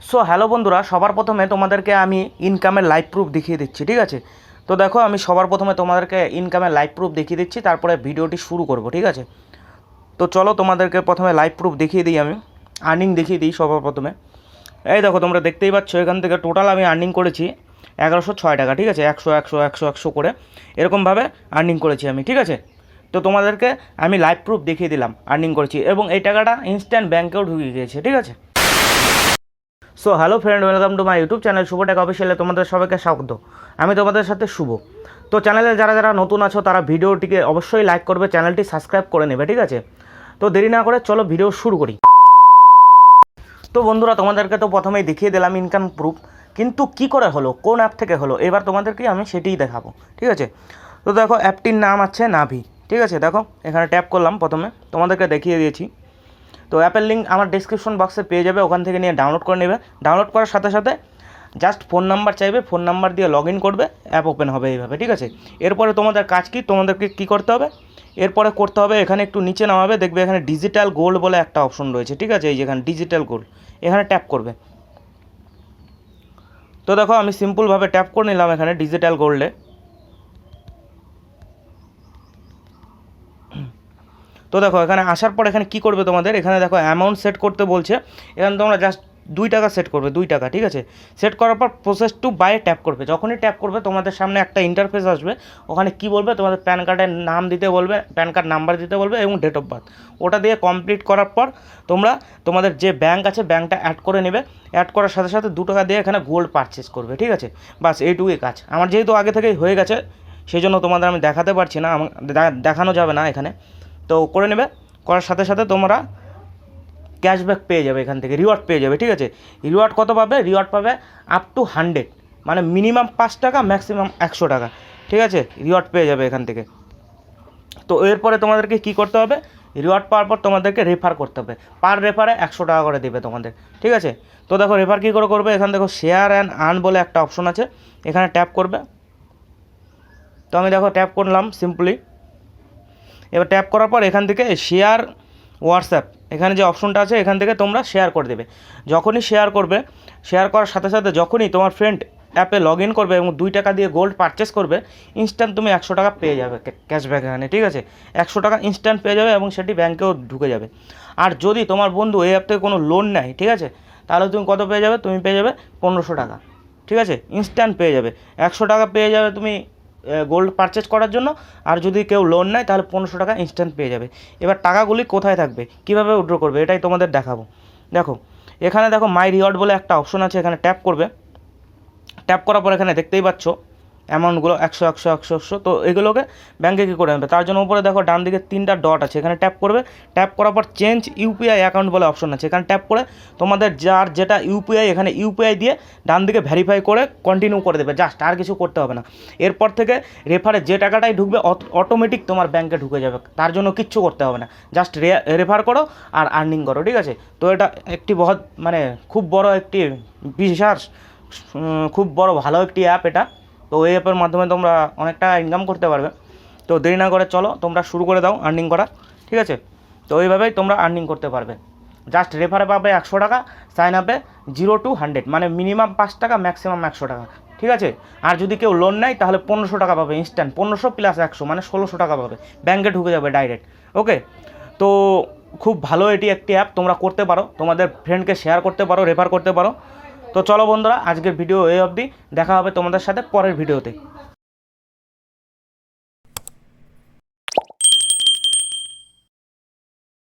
So hello বন্ধুরা, সবার প্রথমে তোমাদেরকে আমি ইনকামের লাইভ প্রুফ দেখিয়ে দিচ্ছি, ঠিক আছে। তো দেখো, আমি সবার প্রথমে তোমাদেরকে ইনকামের লাইভ প্রুফ দেখিয়ে দিচ্ছি, তারপরে ভিডিওটি শুরু করব, ঠিক আছে। তো চলো তোমাদেরকে প্রথমে লাইভ প্রুফ দেখিয়ে দিই, আমি আর্নিং দেখিয়ে দিই সবার প্রথমে। এই দেখো, তোমরা দেখতেই পাচ্ছ এখান থেকে টোটাল আমি আর্নিং করেছি 1106 টাকা, ঠিক আছে। 100 100 100 100 করে এরকমভাবে আর্নিং করেছি আমি, ঠিক আছে। তো তোমাদেরকে আমি লাইভ প্রুফ দেখিয়ে দিলাম আর্নিং করেছি, এবং এই টাকাটা ইনস্ট্যান্ট ব্যাঙ্কেও ঢুকে গিয়েছে, ঠিক আছে। So hello friend, welcome to my YouTube channel Shubho tech অফিসিয়ালে তোমাদের সবাইকে স্বাগত। আমি তোমাদের সাথে শুভ। তো চ্যানেলে যারা যারা নতুন আছো তারা ভিডিওটিকে অবশ্যই লাইক করবে, চ্যানেলটি সাবস্ক্রাইব করে নেবে, ঠিক আছে। তো দেরি না করে চলো ভিডিও শুরু করি। তো বন্ধুরা, তোমাদেরকে তো প্রথমেই দেখিয়ে দিলাম ইনকাম প্রুফ, কিন্তু কি করে হলো, কোন অ্যাপ থেকে হলো, এবার তোমাদেরকে আমি সেটিই দেখাবো, ঠিক আছে। তো দেখো, অ্যাপটির নাম আছে নাভি, ঠিক আছে। দেখো এখানে ট্যাপ করলাম, প্রথমে তোমাদেরকে দেখিয়ে দিয়েছি। তো অ্যাপের লিঙ্ক আমার ডিসক্রিপশন বক্সে পেয়ে যাবে, ওখান থেকে নিয়ে ডাউনলোড করে নেবে। ডাউনলোড করার সাথে সাথে জাস্ট ফোন নাম্বার চাইবে, ফোন নাম্বার দিয়ে লগ ইন করবে, অ্যাপ ওপেন হবে এইভাবে, ঠিক আছে। এরপরে তোমাদের কাজ কি, তোমাদেরকে কী করতে হবে, এরপরে করতে হবে, এখানে একটু নিচে নামাবে, দেখবে এখানে ডিজিটাল গোল্ড বলে একটা অপশন রয়েছে, ঠিক আছে। এই যেখানে ডিজিটাল গোল্ড, এখানে ট্যাপ করবে। তো দেখো, আমি সিম্পলভাবে ট্যাপ করে নিলাম এখানে ডিজিটাল গোল্ডে। তো দেখো, এখানে আসার পর এখানে কী করবে তোমাদের, এখানে দেখো অ্যামাউন্ট সেট করতে বলছে। এখানে তোমরা জাস্ট 2 টাকা সেট করবে, 2 টাকা, ঠিক আছে। সেট করার পর প্রসেস টু বাই ট্যাপ করবে। যখনই ট্যাপ করবে তোমাদের সামনে একটা ইন্টারফেস আসবে, ওখানে কি বলবে, তোমাদের প্যান কার্ডের নাম দিতে বলবে, প্যান কার্ড নাম্বার দিতে বলবে এবং ডেট অফ বার্থ। ওটা দিয়ে কমপ্লিট করার পর তোমরা তোমাদের যে ব্যাঙ্ক আছে ব্যাঙ্কটা অ্যাড করে নেবে। অ্যাড করার সাথে সাথে 2 টাকা দিয়ে এখানে গোল্ড পারচেস করবে, ঠিক আছে। বাস এইটুকুই কাজ। আমার যেহেতু আগে থেকেই হয়ে গেছে, সেই জন্য তোমাদের আমি দেখাতে পারছি না, দেখানো যাবে না এখানে। তো করে নেবে, করার সাথে সাথে তোমরা ক্যাশব্যাক পেয়ে যাবে, এখান থেকে রিওয়ার্ড পেয়ে যাবে, ঠিক আছে। রিওয়ার্ড কত পাবে, রিওয়ার্ড পাবে আপ টু 100, মানে মিনিমাম 5 টাকা, ম্যাক্সিমাম 100 টাকা, ঠিক আছে। রিওয়ার্ড পেয়ে যাবে এখান থেকে। তো এরপরে তোমাদেরকে কি করতে হবে, রিওয়ার্ড পাওয়ার পর তোমাদেরকে রেফার করতে হবে। পার রেফারে 100 টাকা করে দেবে তোমাদের, ঠিক আছে। তো দেখো রেফার কী করে করবে, এখানে দেখো শেয়ার অ্যান্ড আর্ন বলে একটা অপশন আছে, এখানে ট্যাপ করবে। তো আমি দেখো ট্যাপ করলাম সিম্পলি। এবার ট্যাপ করার পর এখান থেকে শেয়ার হোয়াটসঅ্যাপ, এখানে যে অপশনটা আছে এখান থেকে তোমরা শেয়ার করে দেবে। যখনই শেয়ার করবে, শেয়ার করার সাথে সাথে যখনই তোমার ফ্রেন্ড অ্যাপে লগ ইন করবে এবং 2 টাকা দিয়ে গোল্ড পারচেস করবে, ইনস্ট্যান্ট তুমি 100 টাকা পেয়ে যাবে ক্যাশব্যাক এখানে, ঠিক আছে। 100 টাকা ইনস্ট্যান্ট পেয়ে যাবে এবং সেটি ব্যাঙ্কেও ঢুকে যাবে। আর যদি তোমার বন্ধু এই অ্যাপ থেকে কোনো লোন নেয়, ঠিক আছে, তাহলে তুমি কত পেয়ে যাবে, তুমি পেয়ে যাবে 1500 টাকা, ঠিক আছে। ইনস্ট্যান্ট পেয়ে যাবে 100 টাকা পেয়ে যাবে তুমি গোল্ড পারচেজ করার জন্য। আর যদি কেউ লোন নেয় তাহলে 1500 টাকা ইনস্ট্যান্ট পেয়ে যাবে। এবার টাকাগুলি কোথায় থাকবে, কীভাবে উইথড্র করবে, এটাই তোমাদের দেখাবো। দেখো এখানে দেখো মাই রিওয়ার্ড বলে একটা অপশন আছে, এখানে ট্যাপ করবে। ট্যাপ করার পর এখানে দেখতেই পাচ্ছ অ্যামাউন্টগুলো 100 100 100 100। তো এগুলোকে ব্যাঙ্কে কী করে নেবে, তার জন্য উপরে দেখো ডান দিকে 3টা ডট আছে, এখানে ট্যাপ করবে। ট্যাপ করার পর চেঞ্জ ইউপিআই অ্যাকাউন্ট বলে অপশন আছে, এখানে ট্যাপ করে তোমাদের যার যেটা ইউপিআই, এখানে ইউপিআই দিয়ে ডান দিকে ভেরিফাই করে কন্টিনিউ করে দেবে, জাস্ট আর কিছু করতে হবে না। এরপর থেকে রেফারে যে টাকাটাই ঢুকবে অটোমেটিক তোমার ব্যাঙ্কে ঢুকে যাবে, তার জন্য কিচ্ছু করতে হবে না, জাস্ট রেফার করো আর আর্নিং করো, ঠিক আছে। তো এটা একটি মানে খুব বড় একটি বিশাল, খুব বড় ভালো একটি অ্যাপ এটা। তো এই অ্যাপের মাধ্যমে তোমরা অনেকটা ইনকাম করতে পারবে। তো দেরি না করে চলো তোমরা শুরু করে দাও আর্নিং করা, ঠিক আছে। তো এইভাবেই তোমরা আর্নিং করতে পারবে। জাস্ট রেফারে পাবে 100 টাকা, সাইন আপে 0 to 100, মানে মিনিমাম 5 টাকা, ম্যাক্সিমাম 100 টাকা, ঠিক আছে। আর যদি কেউ লোন নেয় তাহলে 1500 টাকা পাবে ইনস্ট্যান্ট, 1500 প্লাস 100 মানে 1600 টাকা পাবে, ব্যাঙ্কে ঢুকে যাবে ডাইরেক্ট, ওকে। তো খুব ভালো এটি একটি অ্যাপ, তোমরা করতে পারো, তোমাদের ফ্রেন্ডকে শেয়ার করতে পারো, রেফার করতে পারো। তো চলো বন্ধুরা, আজকের ভিডিও এই অবধি, দেখা হবে তোমাদের সাথে পরের ভিডিওতে।